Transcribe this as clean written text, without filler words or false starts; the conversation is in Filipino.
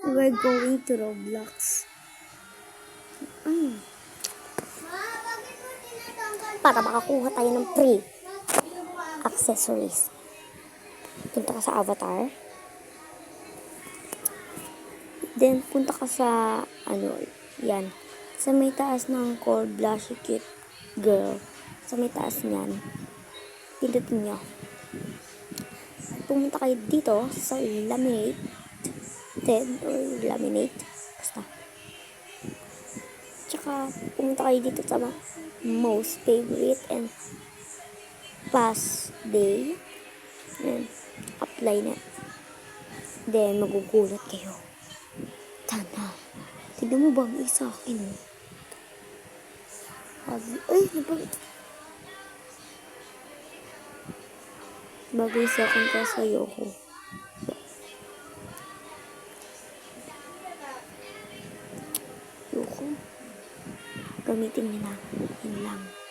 We're going to Roblox. Para makakuha tayo ng free accessories. Punta ka sa avatar. Then, punta ka sa, yan. Sa may taas ng called Blushy Cute Girl. Sa may taas niyan. Pindutin nyo. Pumunta kayo dito sa laminate. Basta. Tsaka, pumunta kayo dito sa most favorite and past day. And apply na. Then, magugulat kayo. Tana. Tignan mo ba ang isa akin? Bagay sa akin kasi ayoko. Gamitin niyo na. Yun lang.